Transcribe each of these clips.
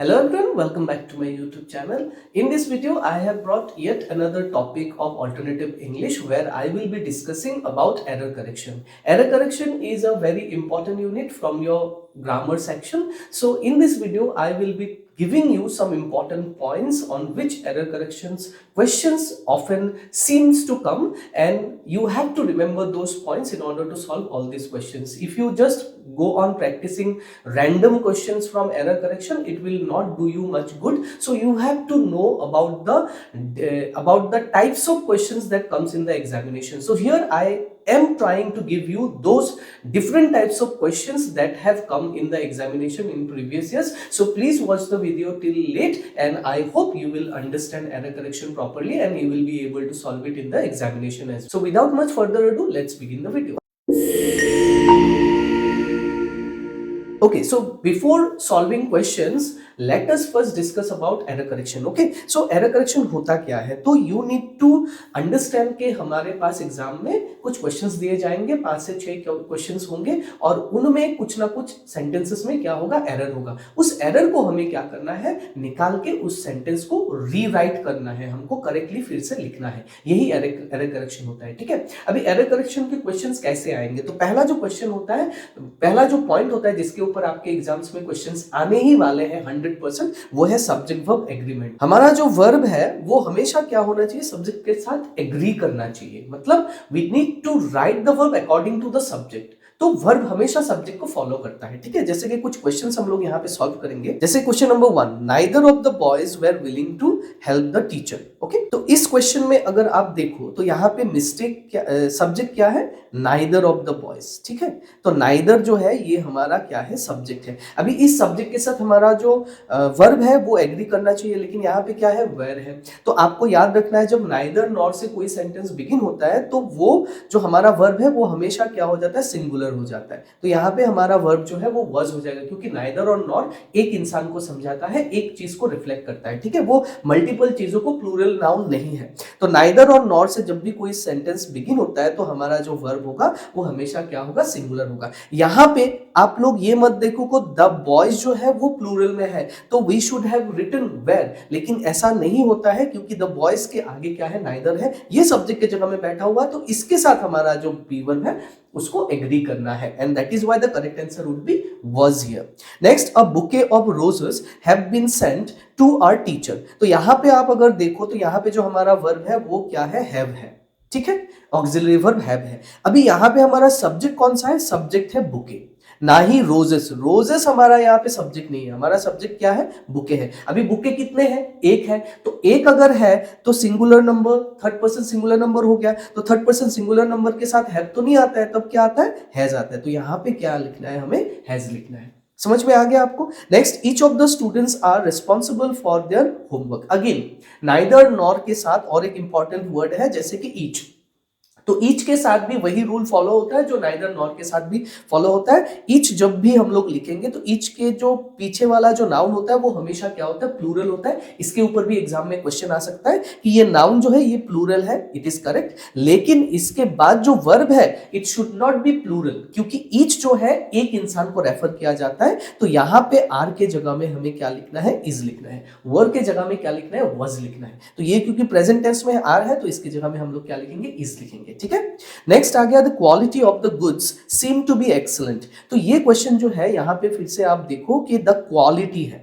Hello everyone, welcome back to my YouTube channel. In this video, I have brought yet another topic of alternative English where I will be discussing about error correction. Error correction is a very important unit from your grammar section. So in this video, I will be giving you some important points on which error corrections questions often seems to come, and you have to remember those points in order to solve all these questions. If you just go on practicing random questions from error correction, it will not do you much good. So you have to know about the types of questions that comes in the examination. So here I am trying to give you those different types of questions that have come in the examination in previous years. So please watch the video till late, and I hope you will understand error correction properly and you will be able to solve it in the examination as well. So without much further ado, let's begin the video. Okay, so before solving questions, let us first discuss about error correction. Okay, so error correction होता क्या है? तो you need to understand कि हमारे पास exam में कुछ questions दिए जाएंगे, 5 से 6 क्वेश्चंस होंगे और उनमें कुछ ना कुछ सेंटेंसेस में क्या होगा, एरर होगा। उस एरर को हमें क्या करना है, निकाल के उस सेंटेंस को रीराइट करना है, हमको करेक्टली फिर से लिखना है। यही एरर करेक्शन होता है। ठीक है, अभी एरर करेक्शन के क्वेश्चंस कैसे आएंगे? तो पहला जो क्वेश्चन होता है, पहला जो पॉइंट होता है जिसके ऊपर आपके एग्जाम्स में क्वेश्चंस आने ही वाले हैं 100%, वो है सब्जेक्ट वर्ब एग्रीमेंट। हमारा जो वर्ब है वो हमेशा क्या होना चाहिए, सब्जेक्ट के साथ एग्री करना चाहिए। मतलब we need to write the verb according to the subject. तो वर्ब हमेशा सब्जेक्ट को फॉलो करता है। ठीक है, जैसे कि कुछ क्वेश्चंस हम लोग यहाँ पे सॉल्व करेंगे। जैसे question number 1, neither of the boys were willing to help the teacher. Okay, तो इस क्वेश्चन में अगर आप देखो तो यहाँ पे मिस्टेक क्या, सब्जेक्ट क्या है, नाइदर ऑफ द बॉयज। ठीक है, तो नाइदर जो है ये हमारा क्या है, सब्जेक्ट है। अभी इस सब्जेक्ट के साथ हमारा जो वर्ब है वो एग्री करना चाहिए, लेकिन यहाँ पे क्या है, वेर है। तो आपको याद रखना है, जब नाइदर नॉर से कोई सेंटेंस बिगिन होता है तो वो जो हमारा वर्ब है वो हमेशा क्या हो जाता है, सिंगुलर हो जाता है। तो यहाँ पे हमारा वर्ब जो है वो वॉज हो जाएगा, क्योंकि नाइदर और नॉर एक इंसान को समझाता है, एक चीज को रिफ्लेक्ट करता है। ठीक है, वो मल्टीपल चीजों को प्लूरल नाउन नहीं है। तो नाइदर और नॉर से जब भी कोई सेंटेंस बिगिन होता है तो हमारा जो वर्ब होगा वो हमेशा क्या होगा, सिंगुलर होगा। यहाँ पे आप लोग ये मत देखो को द बॉयज जो है वो प्लूरल में है तो we should have written were, लेकिन ऐसा नहीं होता है, क्योंकि द बॉयज के आगे क्या है, नाइदर है, ये सब्जेक्ट के जगह में बैठा हुआ, तो इसके साथ हमारा जो बी वर्ब है उसको एग्री करना है, and that is why the correct answer would be was here. Next, a bouquet of roses have been sent to our teacher. तो यहां पे आप अगर देखो तो यहां पे जो हमारा वर्ब है वो क्या है, हैव है। ठीक है, ऑक्सिलरी वर्ब हैव है। अभी यहां पे हमारा सब्जेक्ट कौन सा है, सब्जेक्ट है बुके, ना ही रोजेस। रोजेस हमारा यहाँ पे सब्जेक्ट नहीं है, हमारा सब्जेक्ट क्या है, बुके है। अभी बुके कितने हैं, एक है, तो एक अगर है तो singular number, third person singular number हो गया। तो थर्ड पर्सन सिंगुलर नंबर के साथ हैव तो नहीं आता है, तब क्या आता है, हैज आता है। तो यहाँ पे क्या लिखना है, हमें हैज लिखना है। समझ में आ गया आपको? Next, each of the students are responsible for their homework. Again neither nor के साथ और एक इंपॉर्टेंट वर्ड है जैसे कि ईच। तो ईच के साथ भी वही रूल फॉलो होता है जो नाइदर नॉर के साथ भी फॉलो होता है। ईच जब भी हम लोग लिखेंगे तो ईच के जो पीछे वाला जो नाउन होता है वो हमेशा क्या होता है, प्लूरल होता है। इसके ऊपर भी एग्जाम में क्वेश्चन आ सकता है कि ये नाउन जो है ये प्लूरल है, इट इज करेक्ट, लेकिन इसके बाद जो वर्ब है it should not be plural, क्योंकि ईच जो है एक इंसान को रेफर किया जाता है। तो यहाँ पे आर के जगह में हमें क्या लिखना है, इज लिखना है। वर्ब के जगह में क्या लिखना है, वॉज लिखना है। तो ये क्योंकि प्रेजेंट टेंस में आर है तो इसकी जगह में हम लोग क्या लिखेंगे, इज लिखेंगे। ठीक है, नेक्स्ट आ गया, the quality of the goods seem to be excellent. तो ये क्वेश्चन जो है यहां पे फिर से आप देखो कि द क्वालिटी है।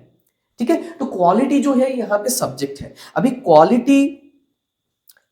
ठीक है, तो क्वालिटी जो है यहां पे सब्जेक्ट है। अभी क्वालिटी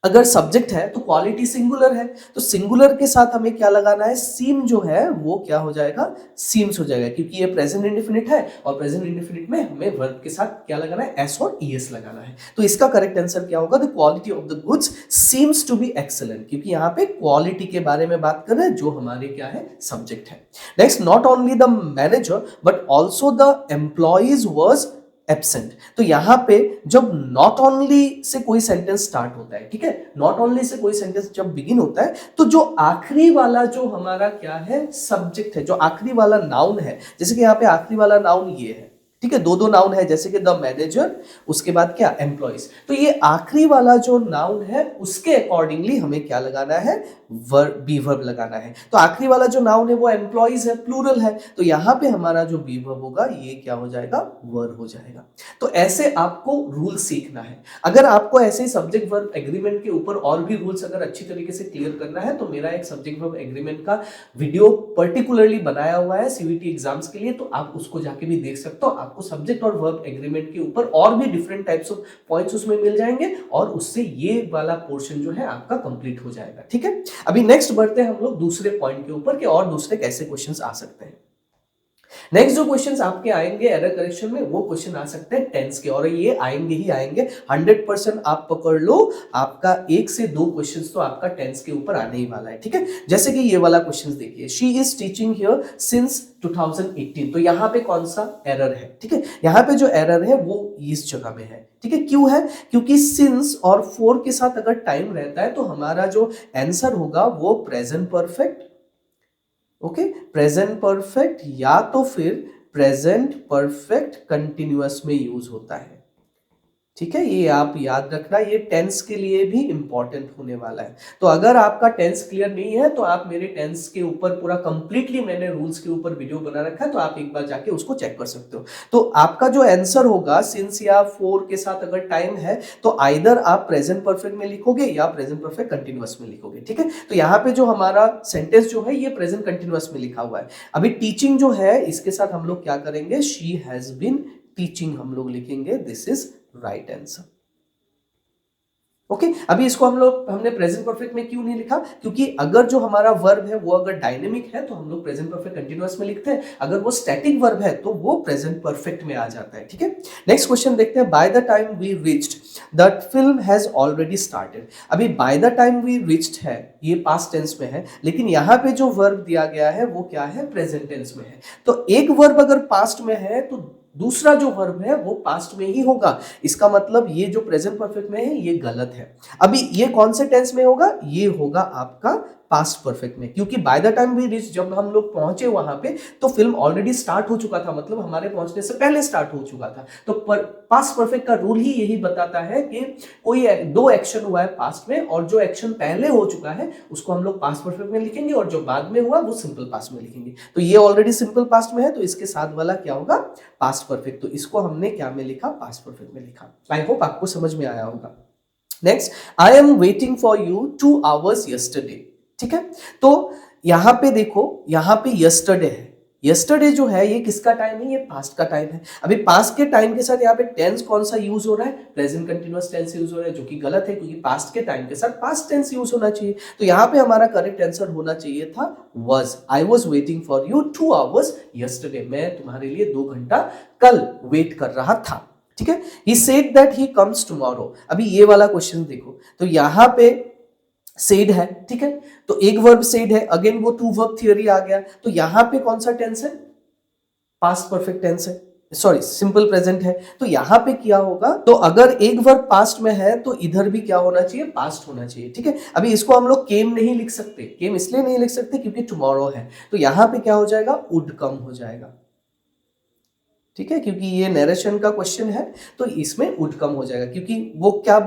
अगर सब्जेक्ट है तो क्वालिटी सिंगुलर है, तो सिंगुलर के साथ हमें क्या लगाना है, सीम जो है वो क्या हो जाएगा, सीम्स हो जाएगा, क्योंकि ये प्रेजेंट इंडेफिनिट है और प्रेजेंट इंडेफिनिट में हमें वर्ब के साथ क्या लगाना है, एस और ईएस लगाना है। तो इसका करेक्ट आंसर क्या होगा, the quality of the goods seems to be excellent, क्योंकि यहाँ पे क्वालिटी के बारे में बात कर रहे हैं जो हमारे क्या है, सब्जेक्ट है। Next, not only the manager but also the employees was absent. तो यहां पे जब नॉट ओनली से कोई सेंटेंस स्टार्ट होता है, ठीक है, नॉट ओनली से कोई सेंटेंस जब बिगिन होता है तो जो आखिरी वाला जो हमारा क्या है, सब्जेक्ट है, जो आखिरी वाला नाउन है, जैसे कि यहाँ पे आखिरी वाला नाउन ये है, ठीक है, दो दो नाउन है, जैसे कि द मैनेजर, उसके बाद क्या, एम्प्लॉइज। तो ये आखिरी वाला जो नाउन है उसके अकॉर्डिंगली हमें क्या लगाना है, वर्ब, बी वर्ब लगाना है। तो आखिरी वाला जो नाउन है वो एम्प्लॉइज है, प्लूरल है, तो यहां पे हमारा जो बी वर्ब होगा ये क्या हो जाएगा, वर्ब हो जाएगा। तो ऐसे आपको रूल सीखना है। अगर आपको ऐसे सब्जेक्ट वर्ब एग्रीमेंट के ऊपर और भी रूल्स अगर अच्छी तरीके से क्लियर करना है तो मेरा एक सब्जेक्ट वर्ब एग्रीमेंट का वीडियो पर्टिकुलरली बनाया हुआ है सीवीटी एग्जाम्स के लिए, तो आप उसको जाके भी देख सकते हो। आपको सब्जेक्ट और वर्ब एग्रीमेंट के ऊपर और भी डिफरेंट टाइप्स ऑफ पॉइंट्स उसमें मिल जाएंगे और उससे ये वाला पोर्शन जो है आपका कंप्लीट हो जाएगा। ठीक है, अभी नेक्स्ट बढ़ते हैं हम लोग दूसरे पॉइंट के ऊपर कि और दूसरे कैसे क्वेश्चंस आ सकते हैं। नेक्स्ट जो क्वेश्चंस आपके आएंगे एरर करेक्शन में, वो क्वेश्चन आ सकते हैं टेंस के, और ये आएंगे ही आएंगे 100%। आप पकड़ लो, आपका एक से दो क्वेश्चंस तो आपका टेंस के ऊपर आने ही वाला है। ठीक है, जैसे कि ये वाला क्वेश्चन देखिए, she is teaching here since 2018। तो यहां पे कौन सा एरर है, ठीक है, यहां पे जो एरर है वो इस जगह में है। ठीक है, क्यों है, क्योंकि सिंस और फॉर के साथ अगर टाइम रहता है तो हमारा जो आंसर होगा वो present perfect, okay, present perfect या तो फिर प्रेजेंट परफेक्ट कंटिन्यूअस में यूज होता है। ठीक है, ये आप याद रखना, ये टेंस के लिए भी इंपॉर्टेंट होने वाला है। तो अगर आपका टेंस क्लियर नहीं है तो आप मेरे टेंस के ऊपर पूरा कंप्लीटली मैंने रूल्स के ऊपर वीडियो बना रखा है, तो आप एक बार जाके उसको चेक कर सकते हो। तो आपका जो आंसर होगा सिंस या फोर के साथ अगर टाइम है तो आइदर आप प्रेजेंट परफेक्ट में लिखोगे या प्रेजेंट परफेक्ट कंटिन्यूअस में लिखोगे। ठीक है, तो यहाँ पे जो हमारा सेंटेंस जो है ये प्रेजेंट कंटिन्यूअस में लिखा हुआ है। अभी टीचिंग जो है इसके साथ हम लोग क्या करेंगे, शी हैज बीन टीचिंग हम लोग लिखेंगे, this is right answer. Okay, अभी इसको हमने प्रेजेंट परफेक्ट में क्यों नहीं लिखा, क्योंकि अगर जो हमारा वर्ब है वो अगर डायनेमिक है तो हम लोग प्रेजेंट परफेक्ट कंटीन्यूअस में लिखते हैं, अगर वो स्टैटिक वर्ब है तो वो प्रेजेंट परफेक्ट में आ जाता है। ठीक है, नेक्स्ट क्वेश्चन देखते हैं, by the time we reached the film has already started. अभी by the time we reached है ये पास्ट टेंस में है, लेकिन यहां पे जो वर्ब दिया गया है वो क्या है, प्रेजेंट टेंस में है। तो एक वर्ब अगर पास्ट में है तो दूसरा जो वर्ब है वो पास्ट में ही होगा, इसका मतलब ये जो प्रेजेंट परफेक्ट में है ये गलत है। अभी ये कौन से टेंस में होगा, ये होगा आपका पास्ट परफेक्ट में, क्योंकि by the time we reach, जब हम लोग पहुंचे वहां पे तो फिल्म ऑलरेडी स्टार्ट हो चुका था, मतलब हमारे पहुंचने से पहले स्टार्ट हो चुका था। तो पास्ट परफेक्ट का रूल ही यही बताता है कि कोई दो एक्शन हुआ है पास्ट में और जो एक्शन पहले हो चुका है उसको हम लोग पास्ट परफेक्ट में लिखेंगे और जो बाद में हुआ वो सिंपल पास्ट में लिखेंगे। तो ये ऑलरेडी सिंपल पास्ट में है तो इसके साथ वाला क्या होगा, पास्ट परफेक्ट। तो इसको हमने क्या में लिखा, पास्ट परफेक्ट में लिखा। आई होप आपको समझ में आया होगा। Next, I am waiting for you 2 hours yesterday। ठीक है, तो यहां पे देखो, यहां पे यस्टरडे है, यस्टरडे जो है ये किसका टाइम है, ये पास्ट का टाइम है। अभी पास्ट के टाइम के साथ यहाँ पे टेंस कौन सा यूज हो रहा है, प्रेजेंट कंटिन्यूअस टेंस यूज हो रहा है, जो कि गलत है क्योंकि पास्ट के टाइम के साथ पास्ट टेंस यूज होना चाहिए। तो यहाँ पे हमारा करेक्ट आंसर होना चाहिए था was। I was waiting for you 2 hours yesterday। मैं तुम्हारे लिए 2 घंटा कल वेट कर रहा था। ठीक है, he said that he comes tomorrow। अभी ये वाला क्वेश्चन देखो, तो यहां पे said है, ठीक है, तो एक वर्ब said है, अगेन वो टू वर्ब थियरी आ गया, तो यहां पे कौन सा टेंस है, पास्ट परफेक्ट टेंस है, सॉरी सिंपल प्रेजेंट है। तो यहां पे क्या होगा, तो अगर एक वर्ब पास्ट में है तो इधर भी क्या होना चाहिए, पास्ट होना चाहिए। ठीक है, अभी इसको हम लोग केम नहीं लिख सकते, केम इसलिए नहीं लिख सकते क्योंकि टुमारो है, तो यहां पे क्या हो जाएगा, वुड कम हो जाएगा। ठीक है, क्योंकि ये नरेशन का क्वेश्चन है तो इसमें वुड कम हो जाएगा, क्योंकि वो क्या,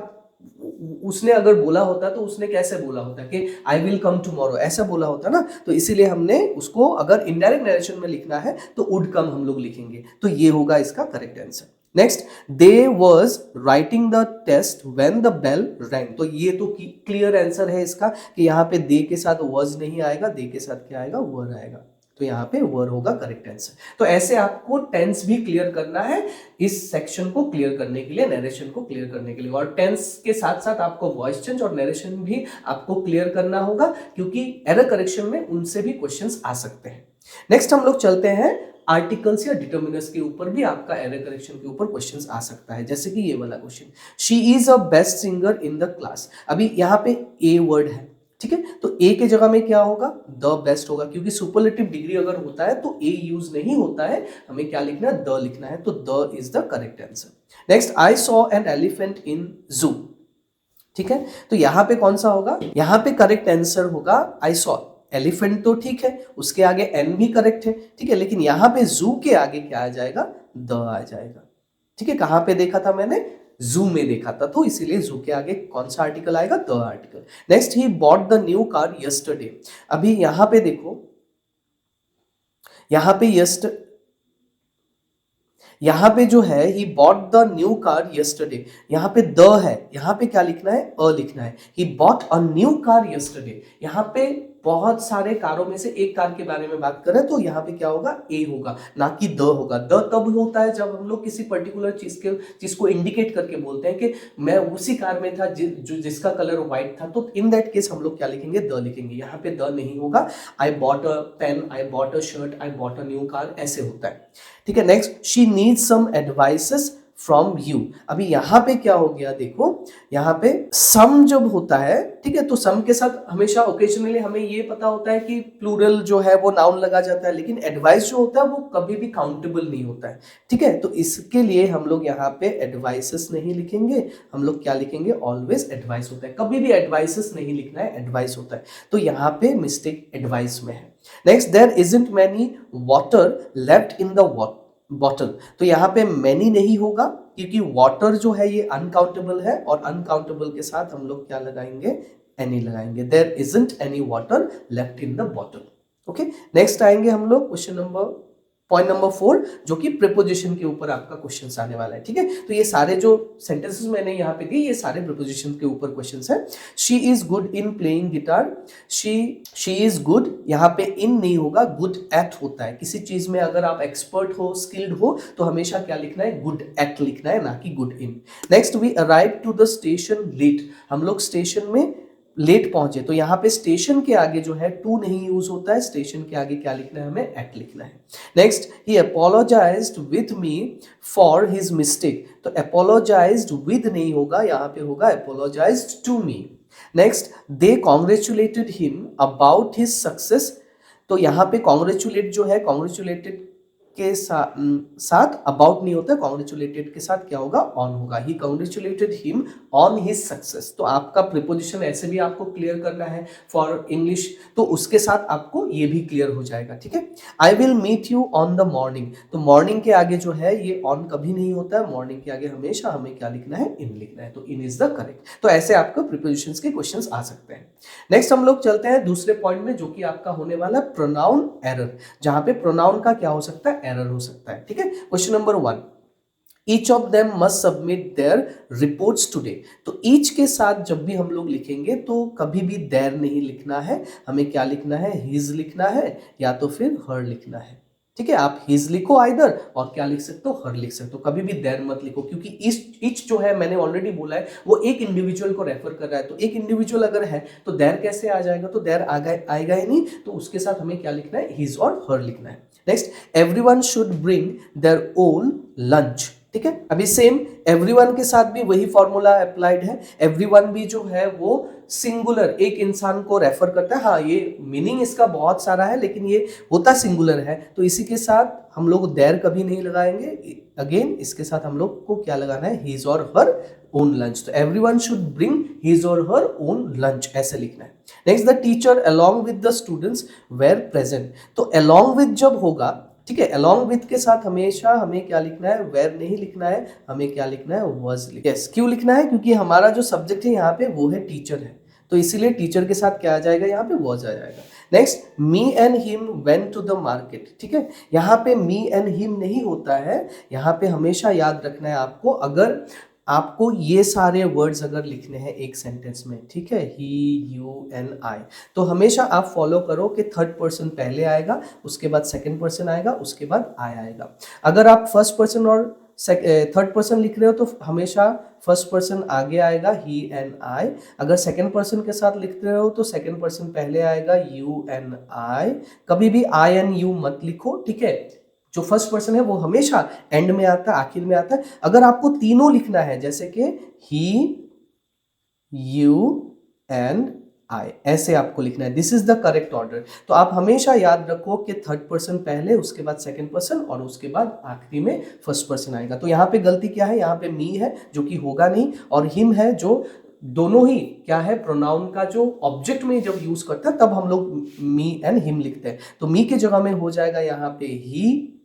उसने अगर बोला होता तो उसने कैसे बोला होता कि आई विल कम टुमारो, ऐसा बोला होता ना, तो इसीलिए हमने उसको अगर इनडायरेक्ट नरेशन में लिखना है तो वुड कम हम लोग लिखेंगे, तो ये होगा इसका correct answer. Next, they was writing the test when the bell rang. तो ये तो क्लियर आंसर है इसका कि यहाँ पे दे के साथ वाज नहीं आएगा, दे के साथ क्या आएगा, वर आएगा, तो यहाँ पे वर होगा करेक्ट आंसर। तो ऐसे आपको टेंस भी क्लियर करना है इस सेक्शन को क्लियर करने के लिए, नरेशन को क्लियर करने के लिए, और टेंस के साथ साथ आपको वॉइस चेंज और नरेशन भी आपको क्लियर करना होगा क्योंकि एरर करेक्शन में उनसे भी क्वेश्चंस आ सकते हैं। नेक्स्ट हम लोग चलते हैं आर्टिकल्स या डिटर्मिनर्स के ऊपर भी आपका एरर करेक्शन के ऊपर क्वेश्चंस आ सकता है, जैसे कि ये वाला question, she is a best singer in the class. अभी यहाँ पे ए वर्ड है, ठीक है, तो ए के जगह में क्या होगा, द बेस्ट होगा, क्योंकि सुपरलेटिव डिग्री अगर होता है तो ए यूज नहीं होता है, हमें क्या लिखना है, द लिखना है, तो the is the correct answer. Next, I saw an elephant in जू। ठीक है, तो यहां पे कौन सा होगा, यहां पे करेक्ट आंसर होगा आई सॉ। एलिफेंट तो ठीक है, उसके आगे एन भी करेक्ट है, ठीक है, लेकिन यहां पे जू के आगे क्या आ जाएगा, द आ जाएगा। ठीक है, कहां पे देखा था मैंने? जू में देखा था, तो इसीलिए जू के आगे कौन सा आर्टिकल आएगा? The article. Next, he bought the new car yesterday. अभी यहां पे देखो, यहां पे यहां पे जो है he bought the new car yesterday, यहां पे द है, यहां पे क्या लिखना है? अ लिखना है। He bought a new car yesterday, यहां पे बहुत सारे कारों में से एक कार के बारे में बात कर रहे हैं, तो यहां पे क्या होगा? ए होगा, ना कि द होगा। द तब होता है जब हम लोग किसी पर्टिकुलर चीज को इंडिकेट करके बोलते हैं कि मैं उसी कार में था जिसका कलर व्हाइट था, तो इन दैट केस हम लोग क्या लिखेंगे? द लिखेंगे। यहाँ पे द नहीं होगा। I bought a pen, I bought a shirt, I bought a new car, ऐसे होता है। ठीक है, next, she needs some advices from you. अभी यहां पे क्या हो गया? देखो, यहाँ पे सम जब होता है, ठीक है, तो सम के साथ हमेशा ओकेजनली हमें ये पता होता है कि प्लूरल जो है वो नाउन लगा जाता है, लेकिन एडवाइस जो होता है वो कभी भी काउंटेबल नहीं होता है। ठीक है, तो इसके लिए हम लोग यहाँ पे एडवाइसेस नहीं लिखेंगे, हम लोग क्या लिखेंगे? ऑलवेज एडवाइस होता है। कभी भी एडवाइसेस नहीं लिखना है, एडवाइस होता है। तो यहाँ पे मिस्टेक एडवाइस में है। Next, there isn't many water left in the bottle. तो यहाँ पे मैनी नहीं होगा, क्योंकि वाटर जो है ये अनकाउंटेबल है, और अनकाउंटेबल के साथ हम लोग क्या लगाएंगे? एनी लगाएंगे। There isn't any water left in the bottle. Okay, next आएंगे हम लोग क्वेश्चन नंबर, पॉइंट नंबर 4, जो कि प्रिपोजिशन के ऊपर आपका क्वेश्चन आने वाला है। ठीक है, तो ये सारे जो सेंटेंसेस मैंने यहाँ पे दिए, ये सारे प्रिपोजिशन के ऊपर क्वेश्चंस है। She is good in playing guitar, she is good, यहाँ पे इन नहीं होगा, गुड एट होता है। किसी चीज में अगर आप एक्सपर्ट हो, स्किल्ड हो, तो हमेशा क्या लिखना है? गुड एट लिखना है, ना कि good in. Next, we arrive to the station late. हम लोग स्टेशन में लेट पहुंचे, तो यहाँ पे स्टेशन के आगे जो है टू नहीं यूज होता है, स्टेशन के आगे क्या लिखना है? हमें एट लिखना है। Next, he apologised with me for his mistake. तो अपोलोजाइज्ड विद नहीं होगा, यहाँ पे होगा apologised to me. Next, they congratulated him about his success. तो यहाँ पे कॉन्ग्रेचुलेट जो है, कॉन्ग्रेचुलेटेड के साथ अबाउट नहीं होता, कॉन्ग्रेचुलेटेड के साथ क्या होगा? ऑन होगा। He congratulated him on his success. तो आपका प्रिपोजिशन ऐसे भी आपको क्लियर करना है फॉर इंग्लिश, तो उसके साथ आपको ये भी क्लियर हो जाएगा। ठीक है, I will meet you on the morning. तो मॉर्निंग के आगे जो है ये ऑन कभी नहीं होता है, मॉर्निंग के आगे हमेशा हमें क्या लिखना है? इन लिखना है, तो इन इज द करेक्ट। तो ऐसे आपको प्रिपोजिशंस के क्वेश्चंस आ सकते हैं। नेक्स्ट हम लोग चलते हैं दूसरे पॉइंट में, जो कि आपका होने वाला प्रोनाउन एरर, जहां पे प्रोनाउन का क्या हो सकता है? एरर हो सकता है। ठीक है, question number 1, each of them must submit there reports today. तो ईच के साथ जब भी हम लोग लिखेंगे तो कभी भी देयर नहीं लिखना है, हमें क्या लिखना है? हिज लिखना है, या तो फिर हर लिखना है। ठीक है, आप हिज लिखो आइदर, और क्या लिख सकते हो? हर लिख सकते हो। कभी भी देयर मत लिखो, क्योंकि ईच जो है, मैंने ऑलरेडी बोला है, वो एक इंडिविजुअल को रेफर कर रहा है। तो एक इंडिविजुअल अगर है तो देयर कैसे आ जाएगा? तो देयर आएगा ही नहीं, तो उसके साथ हमें क्या लिखना है? हिज और हर लिखना है। Next, everyone should bring their own lunch. ठीक है, अभी सेम एवरीवन के साथ भी वही फॉर्मूला अप्लाइड है। एवरीवन भी जो है वो सिंगुलर, एक इंसान को रेफर करता है। हाँ, ये मीनिंग इसका बहुत सारा है, लेकिन ये होता सिंगुलर है, तो इसी के साथ हम लोग देयर कभी नहीं लगाएंगे। अगेन इसके साथ हम लोग को क्या लगाना है? His or her own lunch. तो everyone should bring his or her own lunch, ऐसे लिखना है। Next, the teacher along with the students were present. तो अलोंग विद जब होगा, ठीक है, अलोंग विथ के साथ हमेशा हमें क्या लिखना है? वेर नहीं लिखना है, हमें क्या लिखना है? वॉज लिखना है। yes, क्यों लिखना है? क्योंकि हमारा जो सब्जेक्ट है यहाँ पे वो है टीचर है, तो इसीलिए टीचर के साथ क्या आ जाएगा? यहाँ पे वॉज आ जाएगा। Next, me and him went to the market. ठीक है, यहाँ पे मी एंड हिम नहीं होता है, यहाँ पे हमेशा याद रखना है आपको, अगर आपको ये सारे वर्ड्स अगर लिखने हैं एक सेंटेंस में, ठीक है, ही, यू एंड आई, तो हमेशा आप फॉलो करो कि थर्ड पर्सन पहले आएगा, उसके बाद सेकंड पर्सन आएगा, उसके बाद आई आएगा। अगर आप फर्स्ट पर्सन और थर्ड पर्सन लिख रहे हो तो हमेशा फर्स्ट पर्सन आगे आएगा, ही एंड आई। अगर सेकंड पर्सन के साथ लिख रहे हो तो सेकंड पर्सन पहले आएगा, यू एंड आई। कभी भी आई एंड यू मत लिखो। ठीक है, जो फर्स्ट पर्सन है वो हमेशा एंड में आता है, आखिर में आता है। अगर आपको तीनों लिखना है, जैसे कि ही, यू एंड आई, ऐसे आपको लिखना है, this is the correct order. तो आप हमेशा याद रखो कि थर्ड पर्सन पहले, उसके बाद सेकंड पर्सन, और उसके बाद आखिरी में फर्स्ट पर्सन आएगा। तो यहाँ पे गलती क्या है? यहाँ पे मी है जो कि होगा नहीं, और हिम है जो दोनों ही क्या है? प्रोनाउन का जो ऑब्जेक्ट में जब यूज करता है तब हम लोग मी एंड हिम लिखते हैं। तो मी की जगह में हो जाएगा यहाँ पे ही,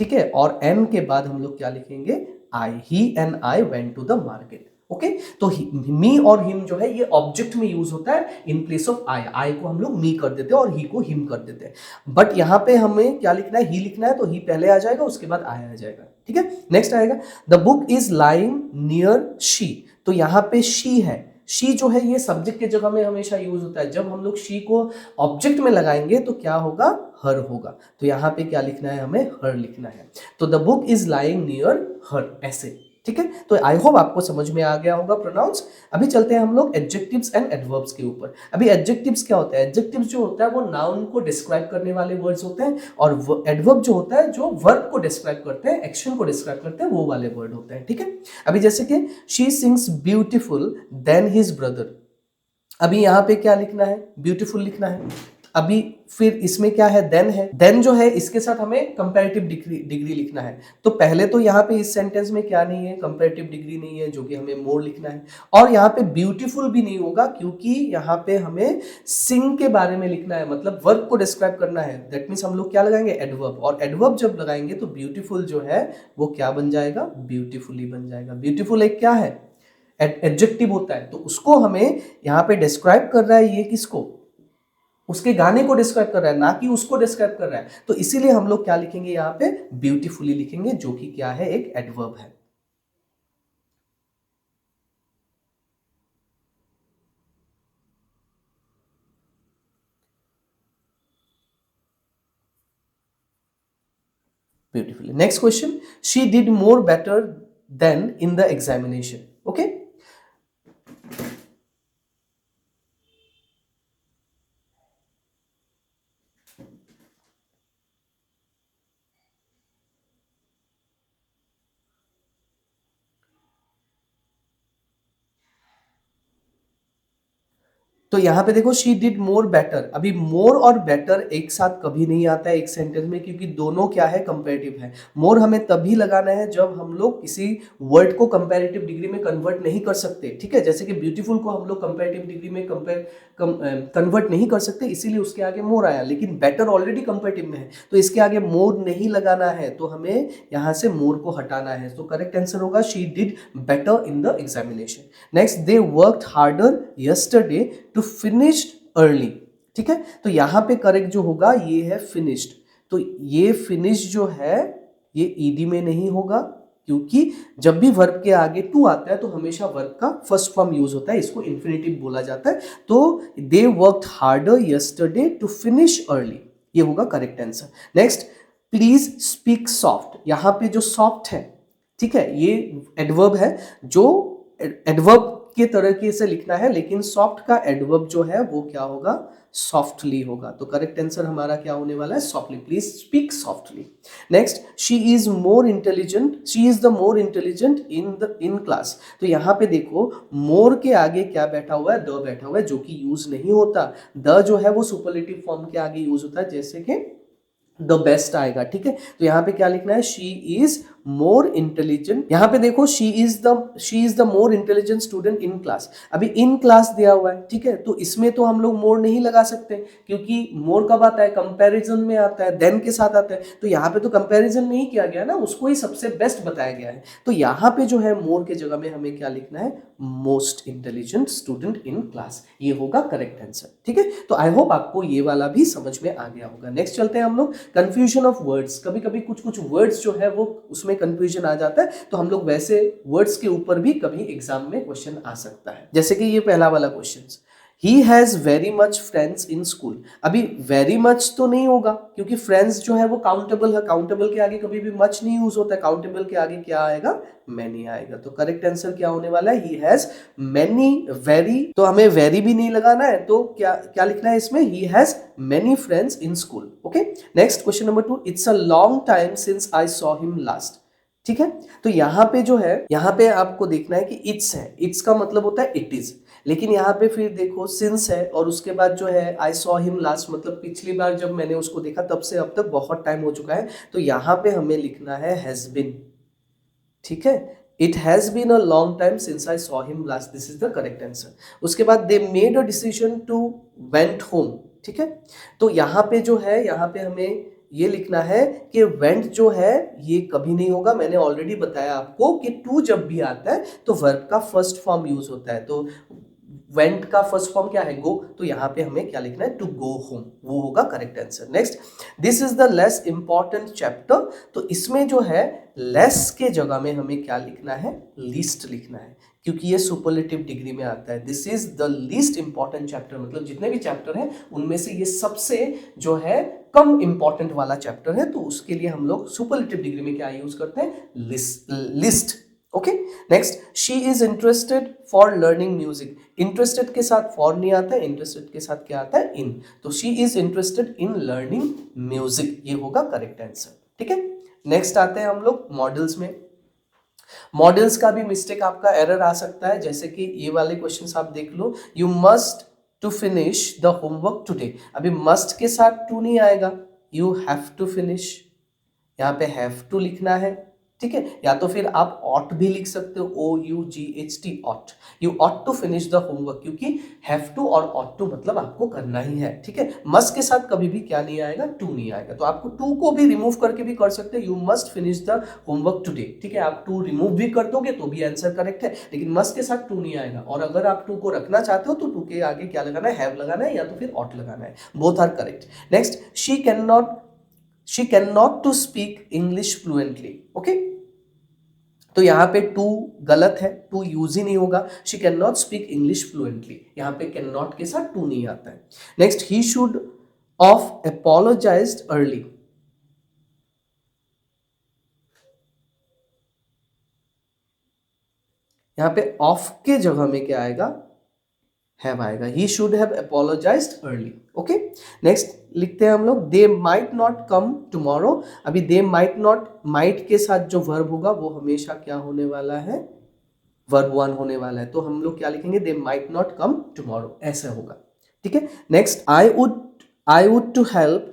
ठीक है, और एन के बाद हम लोग क्या लिखेंगे, I, he and I went to the market. Okay, तो मी और हिम जो है ये ऑब्जेक्ट में यूज होता है इन प्लेस ऑफ आई। आई को हम लोग मी कर देते हैं और ही को हिम कर देते हैं। बट यहां पे हमें क्या लिखना है, ही लिखना है, तो ही पहले आ जाएगा, उसके बाद आई आ जाएगा। ठीक है, नेक्स्ट आएगा the book is lying near she. तो यहां पे शी है, शी जो है ये सब्जेक्ट के जगह में हमेशा यूज होता है। जब हम लोग शी को ऑब्जेक्ट में लगाएंगे तो क्या होगा, हर होगा। तो यहां पे क्या लिखना है, हमें हर लिखना है। तो the book is lying near her, ऐसे। ठीक है, तो आई होप आपको समझ में आ गया होगा प्रोनाउंस। अभी चलते हैं हम लोग एडजेक्टिव्स एंड एडवर्ब्स के ऊपर। अभी एडजेक्टिव्स क्या होता है, एडजेक्टिव्स जो होता है वो नाउन को डिस्क्राइब करने वाले वर्ड्स होते हैं, और एडवर्ब जो होता है जो वर्ब को डिस्क्राइब करते हैं, एक्शन को डिस्क्राइब करते हैं, वो वाले वर्ड होते हैं। ठीक है, अभी जैसे कि she sings beautiful then his brother. अभी यहाँ पे क्या लिखना है, ब्यूटीफुल लिखना है। अभी फिर इसमें क्या है, देन है, देन जो है इसके साथ हमें कंपैरेटिव डिग्री लिखना है। तो पहले तो यहाँ पे इस सेंटेंस में क्या नहीं है, कंपैरेटिव डिग्री नहीं है, जो कि हमें मोर लिखना है। और यहाँ पे ब्यूटीफुल भी नहीं होगा, क्योंकि यहाँ पे हमें सिंग के बारे में लिखना है, मतलब वर्ब को डिस्क्राइब करना है। दैट मीन्स हम लोग क्या लगाएंगे, एडवर्ब। और एडवर्ब जब लगाएंगे तो ब्यूटीफुल जो है वो क्या बन जाएगा, ब्यूटीफुली बन जाएगा। ब्यूटीफुल एक क्या है, एडजेक्टिव होता है, तो उसको हमें यहाँ पे डिस्क्राइब कर रहा है। ये किसको, उसके गाने को डिस्क्राइब कर रहा है, ना कि उसको डिस्क्राइब कर रहा है। तो इसीलिए हम लोग क्या लिखेंगे, यहाँ पे ब्यूटीफुली लिखेंगे, जो कि क्या है, एक एडवर्ब है। Beautifully. Next question, she did more better then in the examination. Okay, तो यहां पे देखो शी डिड मोर बेटर। अभी मोर और बेटर एक साथ कभी नहीं आता है एक सेंटेंस में, क्योंकि दोनों क्या है, कंपैरेटिव है। मोर हमें तभी लगाना है जब हम लोग किसी वर्ड को कंपैरेटिव डिग्री में कन्वर्ट नहीं कर सकते। ठीक है, जैसे कि ब्यूटीफुल को हम लोग कंपैरेटिव डिग्री में कन्वर्ट नहीं कर सकते, इसीलिए उसके आगे मोर आया। लेकिन बेटर ऑलरेडी कंपैरेटिव में है, तो इसके आगे मोर नहीं लगाना है, तो हमें यहां से मोर को हटाना है। तो करेक्ट आंसर होगा she did better in the examination. Next, they worked harder yesterday to finished early. ठीक है, तो यहां पे करेक्ट जो होगा ये है फिनिश्ड। तो ये फिनिश जो है ये ईडी में नहीं होगा, क्योंकि जब भी वर्ब के आगे टू आता है तो हमेशा वर्ब का फर्स्ट फॉर्म यूज होता है, इसको इन्फिनेटिव बोला जाता है। तो they worked harder yesterday to finish early, ये होगा correct answer. Next, please speak soft. यहां पे जो सॉफ्ट है, ठीक है, ये एडवर्ब है, जो एडवर्ब के तरीके से लिखना है, लेकिन सॉफ्ट का एडवर्ब जो है वो क्या होगा, सॉफ्टली होगा। तो करेक्ट आंसर हमारा क्या होने वाला है, softly. Please speak softly. Next, she is more intelligent, she is the more intelligent in class. तो यहां पे देखो मोर के आगे क्या बैठा हुआ है, द बैठा हुआ है, जो कि यूज नहीं होता। द जो है वो सुपरलेटिव फॉर्म के आगे यूज होता है, जैसे कि द बेस्ट आएगा। ठीक है, तो यहाँ पे क्या लिखना है, शी इज मोर इंटेलिजेंट। यहाँ पे देखो she is the more intelligent student in class. अभी इन क्लास दिया हुआ है, ठीक है, तो इसमें तो हम लोग मोर नहीं लगा सकते, क्योंकि मोर कब आता है, कंपैरिजन में आता है, देन के साथ आता है। तो यहाँ पे तो कंपैरिजन नहीं किया गया ना, उसको ही सबसे बेस्ट बताया गया है। तो यहाँ पे जो है मोर के जगह में हमें क्या लिखना है, most intelligent student in class, ये होगा करेक्ट आंसर। ठीक है, तो आई होप आपको ये वाला भी समझ में आ गया होगा। नेक्स्ट चलते हैं हम लोग, कंफ्यूजन ऑफ वर्ड्स। कभी कभी कुछ कुछ वर्ड्स जो है वो उसमें कंफ्यूजन आ जाता है, तो हम लोग वैसे वर्ड्स के ऊपर भी कभी एग्जाम में क्वेश्चन आ सकता है। जैसे कि ये पहला वाला question, he has very much friends in school. अभी वेरी मच तो नहीं होगा, क्योंकि फ्रेंड्स जो है वो काउंटेबल है, काउंटेबल के आगे कभी भी मच नहीं यूज होता है, काउंटेबल के आगे क्या आएगा, मैनी आएगा। तो करेक्ट आंसर क्या होने वाला है, ही हैज मैनी वेरी। तो हमें वेरी भी नहीं लगाना है, तो क्या क्या लिखना है इसमें, he has many friends in school. Okay, next question number 2, it's a long time since I saw him last. ठीक है, तो यहां पे जो है, यहां पे आपको देखना है कि इट्स है, इट्स का मतलब होता है इट इज, लेकिन यहाँ पे फिर देखो सिंस है, और उसके बाद जो है आई सॉ हिम लास्ट, मतलब पिछली बार जब मैंने उसको देखा तब से अब तक बहुत टाइम हो चुका है, तो यहाँ पे हमें लिखना है हैज बिन। ठीक है, it has been a long time since I saw him last, this is the correct answer. उसके बाद they made a decision to went home. ठीक है, तो यहाँ पे जो है, यहाँ पे हमें ये लिखना है कि वेंट जो है ये कभी नहीं होगा। मैंने ऑलरेडी बताया आपको कि टू जब भी आता है तो वर्ब का फर्स्ट फॉर्म यूज होता है। तो वेंट का फर्स्ट फॉर्म क्या है? गो। तो यहाँ पे हमें क्या लिखना है? टू गो होम, वो होगा correct answer. Next, this is the less important chapter. तो इसमें जो है लेस के जगह में हमें क्या लिखना है? लीस्ट लिखना है, क्योंकि ये सुपरलेटिव डिग्री में आता है। This is the least important chapter, मतलब जितने भी चैप्टर हैं उनमें से ये सबसे जो है कम इंपॉर्टेंट वाला चैप्टर है। तो उसके लिए हम लोग सुपरलेटिव डिग्री में क्या यूज करते हैं? List. Okay, next, she is interested for learning music. Interested के साथ फॉर नहीं आता है, इंटरेस्टेड के साथ क्या आता है? इन। तो she is interested in learning music, ये होगा करेक्ट आंसर। ठीक है, नेक्स्ट आते हैं हम लोग मॉडल्स में। मॉडल्स का भी मिस्टेक आपका एरर आ सकता है, जैसे कि ये वाले क्वेश्चंस आप देख लो, you must to finish the homework today. अभी मस्ट के साथ टू नहीं आएगा, यू हैव टू फिनिश, यहाँ पे हैव टू लिखना है। ठीक है, या तो फिर आप ऑट भी लिख सकते हो, OUGHT, ought. You ought to finish the homework, क्योंकि have to or ought to मतलब आपको करना ही है। ठीक है, मस्ट के साथ कभी भी क्या नहीं आएगा? टू नहीं आएगा। तो आपको टू को भी रिमूव करके भी कर सकते हैं, you must finish the homework today. ठीक है, आप टू रिमूव भी कर दोगे तो भी आंसर करेक्ट है, लेकिन मस्ट के साथ टू नहीं आएगा। और अगर आप टू को रखना चाहते हो तो टू के आगे क्या लगाना है? हैव लगाना है या तो फिर ऑट लगाना है। Both are correct. Next, she can not to speak English fluently. Okay, तो यहाँ पे टू गलत है, टू यूज ही नहीं होगा। She can not speak English fluently, यहाँ पे कैन नॉट के साथ टू नहीं आता है। Next, he should of apologised early. यहाँ पे ऑफ के जगह में क्या आएगा? हैव आएगा। He should have apologised early. Okay, next लिखते हैं हम लोग, दे माइट नॉट कम टुमारो। अभी दे माइट नॉट, माइट के साथ जो वर्ब होगा वो हमेशा क्या होने वाला है? वर्ब वन होने वाला है। तो हम लोग क्या लिखेंगे? They might not come tomorrow, ऐसा होगा। ठीक है, next, I would to help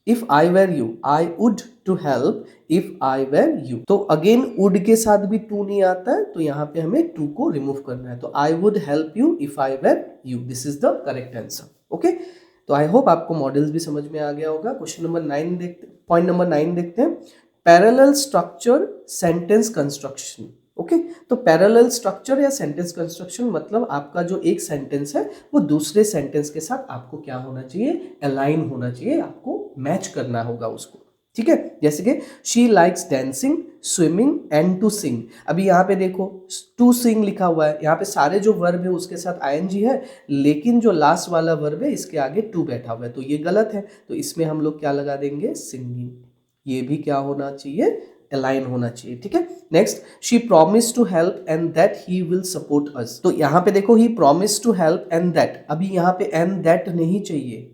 if I were you. I would to help if I were you. तो अगेन वुड के साथ भी टू नहीं आता है, तो यहाँ पे हमें टू को रिमूव करना है। तो I would help you if I were you, this is the correct answer. Okay, तो आई होप आपको मॉडल्स भी समझ में आ गया होगा। क्वेश्चन नंबर 9 देखते, पॉइंट नंबर 9 देखते हैं, parallel structure sentence construction. Okay, तो पैरेलल स्ट्रक्चर या सेंटेंस कंस्ट्रक्शन मतलब आपका जो एक सेंटेंस है वो दूसरे सेंटेंस के साथ आपको क्या होना चाहिए? अलाइन होना चाहिए, आपको मैच करना होगा उसको। ठीक है, जैसे कि she likes dancing, swimming and to sing. अभी यहाँ पे देखो टू सिंग लिखा हुआ है, यहाँ पे सारे जो वर्ब है उसके साथ आईएनजी है, लेकिन जो लास्ट वाला वर्ब है इसके आगे टू बैठा हुआ है, तो ये गलत है। तो इसमें हम लोग क्या लगा देंगे? सिंगिंग। ये भी क्या होना चाहिए? अलाइन होना चाहिए। ठीक है, next, she promise to help and that he will support us. तो यहाँ पे देखो he promise to help and that, अभी यहाँ पे एंड दैट नहीं चाहिए।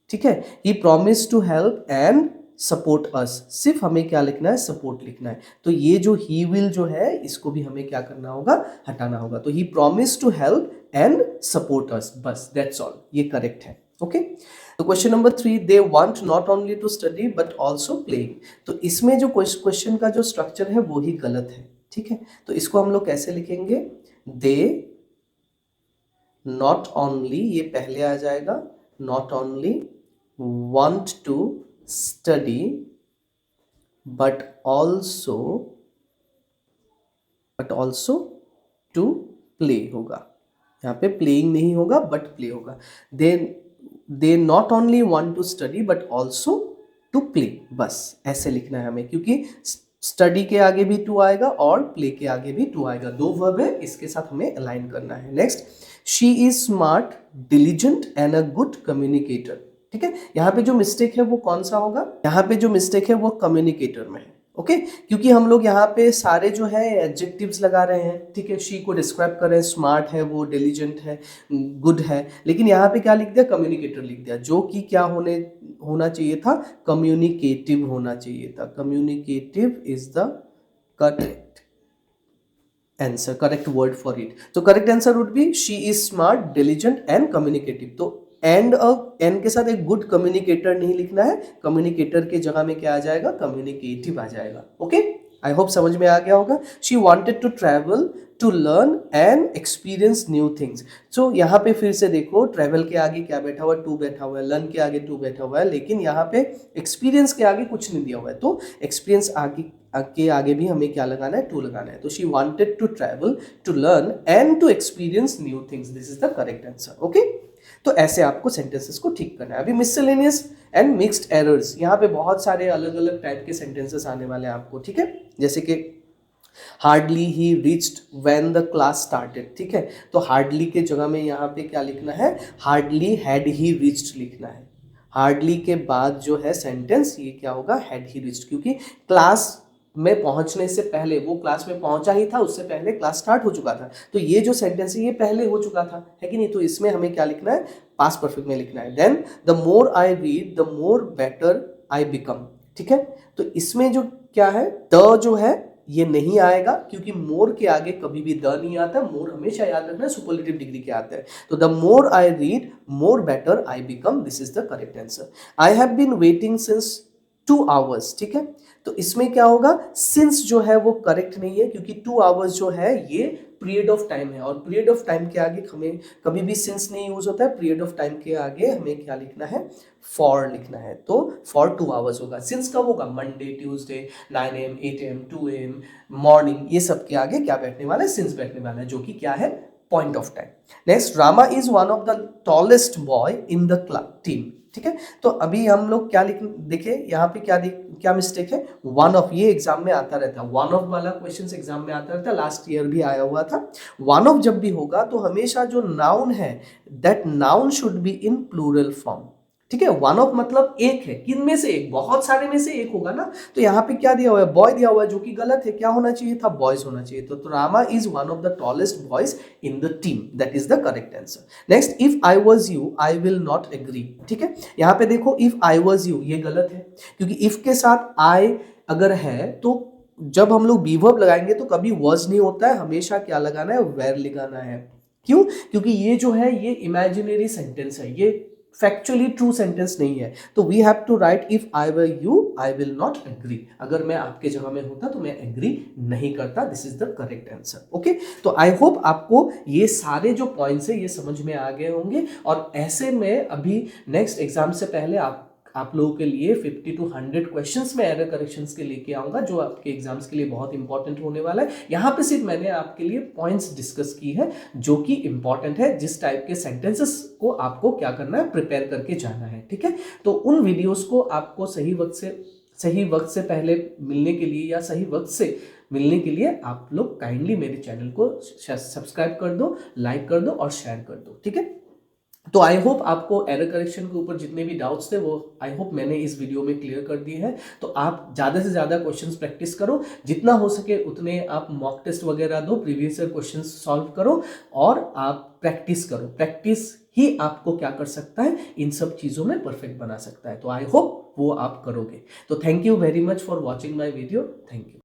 ठीक है, he promise to help and support us, सिर्फ हमें क्या लिखना है? सपोर्ट लिखना है। तो ये जो ही विल जो है इसको भी हमें क्या करना होगा? हटाना होगा। तो he promise to help and support us, बस दैट्स ऑल, ये करेक्ट है। ओके, तो question number 3, they want not only to study but also playing. तो इसमें जो क्वेश्चन का जो स्ट्रक्चर है वो ही गलत है। ठीक है, तो इसको हम लोग कैसे लिखेंगे? दे नॉट ओनली, ये पहले आ जाएगा, not only want to study but also to play होगा। यहाँ पे playing नहीं होगा but play होगा। they not only want to study but also to play, बस ऐसे लिखना है हमें, क्योंकि स्टडी के आगे भी टू आएगा और प्ले के आगे भी टू आएगा, दो वर्ब है, इसके साथ हमें अलाइन करना है। Next, she is smart, diligent and a good communicator. ठीक है, यहाँ पे जो मिस्टेक है वो कौन सा होगा? यहाँ पे जो मिस्टेक है वो कम्युनिकेटर में है। ओके, क्योंकि हम लोग यहाँ पे सारे जो है एडजेक्टिव्स लगा रहे हैं। ठीक है, शी को डिस्क्राइब कर रहे हैं, स्मार्ट है वो, डिलीजेंट है, गुड है, लेकिन यहाँ पे क्या लिख दिया? कम्युनिकेटर लिख दिया, जो कि क्या होना चाहिए था? कम्युनिकेटिव होना चाहिए था। Communicative is the correct answer, correct word for it. तो correct answer would be she is smart, diligent and communicative. तो एंड एन के साथ एक गुड कम्युनिकेटर नहीं लिखना है, कम्युनिकेटर के जगह में क्या आ जाएगा? कम्युनिकेटिव आ जाएगा। ओके, आई होप समझ में आ गया होगा। She wanted to travel to learn and experience new things. So यहाँ पे फिर से देखो, ट्रेवल के आगे क्या बैठा हुआ है, टू बैठा हुआ है, लर्न के आगे टू बैठा हुआ है, लेकिन यहाँ पे एक्सपीरियंस के आगे कुछ नहीं दिया हुआ है, तो एक्सपीरियंस के आगे भी हमें क्या लगाना है, टू लगाना है। तो she wanted to travel to learn and to experience new things, this is the correct answer. Okay, तो ऐसे आपको सेंटेंसेस को ठीक करना है। अभी मिसलेनियस एंड मिक्स्ड एरर्स, यहाँ पे बहुत सारे अलग अलग टाइप के सेंटेंसेस आने वाले हैं आपको, ठीक है। जैसे कि hardly he reached when the class started, ठीक है। तो हार्डली के जगह में यहाँ पे क्या लिखना है, हार्डली हैड ही रीच्ड लिखना है। हार्डली के बाद जो है सेंटेंस ये क्या होगा, हैड ही रीच्ड, क्योंकि क्लास में पहुंचने से पहले, वो क्लास में पहुंचा ही था, उससे पहले क्लास स्टार्ट हो चुका था। तो ये जो सेंटेंस है ये पहले हो चुका था, है कि नहीं। तो इसमें हमें क्या लिखना है, पास्ट परफेक्ट में लिखना है। Then the more I read the more better I become, ठीक है। तो इसमें जो क्या है, द जो है ये नहीं आएगा, क्योंकि मोर के आगे कभी भी द नहीं आता। मोर हमेशा याद रखना सुपरलेटिव डिग्री के आते हैं। तो the more I read more better I become, this is the correct answer. I have been waiting since 2 hours, ठीक है। तो इसमें क्या होगा, सिंस जो है वो करेक्ट नहीं है, क्योंकि 2 hours जो है ये पीरियड ऑफ टाइम है, और पीरियड ऑफ टाइम के आगे हमें कभी भी सिंस नहीं यूज होता है। पीरियड ऑफ टाइम के आगे हमें क्या लिखना है, फॉर लिखना है। तो फॉर 2 hours होगा। सिंस कब होगा, Monday, Tuesday, 9 AM, 8 AM, 2 AM, morning, ये सब के आगे क्या बैठने वाला है, सिंस बैठने वाला है, जो कि क्या है, point of time. Next, Rama is one of the tallest boy in the team, ठीक है। तो अभी हम लोग क्या देखे यहाँ पे क्या मिस्टेक है, वन ऑफ, ये एग्जाम में आता रहता है, वन ऑफ वाला क्वेश्चंस एग्जाम में आता रहता है, लास्ट ईयर भी आया हुआ था। वन ऑफ जब भी होगा तो हमेशा जो नाउन है, that noun should be in plural form, ठीक है। वन ऑफ मतलब एक है, किन में से एक, बहुत सारे में से एक होगा ना। तो यहाँ पे क्या दिया हुआ है, बॉय दिया हुआ है, जो कि गलत है। क्या होना चाहिए था, बॉयज होना चाहिए। तो Rama is one of the tallest boys in the team, that is the correct answer. Next, if I was you I will not agree, ठीक है। यहाँ पे देखो, इफ आई वाज यू ये गलत है, क्योंकि इफ के साथ आई अगर है तो जब हम लोग बी वर्ब लगाएंगे तो कभी was नहीं होता है, हमेशा क्या लगाना है, were लगाना है। क्यों, क्योंकि ये जो है ये इमेजिनरी सेंटेंस है, ये फैक्चुअली ट्रू सेंटेंस नहीं है। तो we have to write, if I were you I will not agree, अगर मैं आपके जगह में होता तो मैं एग्री नहीं करता, this is the correct answer. Okay, तो आई होप आपको ये सारे जो पॉइंट्स है ये समझ में आ गए होंगे। और ऐसे में अभी नेक्स्ट एग्जाम से पहले आप लोगों के लिए 50 to 100 क्वेश्चंस में एरर करेक्शंस के लेके आऊंगा, जो आपके एग्जाम्स के लिए बहुत इंपॉर्टेंट होने वाला है। यहाँ पे सिर्फ मैंने आपके लिए पॉइंट्स डिस्कस की है जो कि इंपॉर्टेंट है, जिस टाइप के सेंटेंसेस को आपको क्या करना है, प्रिपेयर करके जाना है, ठीक है। तो उन वीडियोस को आपको सही वक्त से पहले मिलने के लिए या सही वक्त से मिलने के लिए आप लोग काइंडली मेरे चैनल को सब्सक्राइब कर दो, लाइक कर दो और शेयर कर दो, ठीक है। तो आई होप आपको एरर करेक्शन के ऊपर जितने भी डाउट्स थे वो आई होप मैंने इस वीडियो में क्लियर कर दिए हैं। तो आप ज़्यादा से ज़्यादा क्वेश्चंस प्रैक्टिस करो, जितना हो सके उतने आप मॉक टेस्ट वगैरह दो, प्रीवियस ईयर क्वेश्चंस सॉल्व करो और आप प्रैक्टिस करो। प्रैक्टिस ही आपको क्या कर सकता है, इन सब चीज़ों में परफेक्ट बना सकता है। तो आई होप वो आप करोगे। तो thank you very much for watching my video, thank you.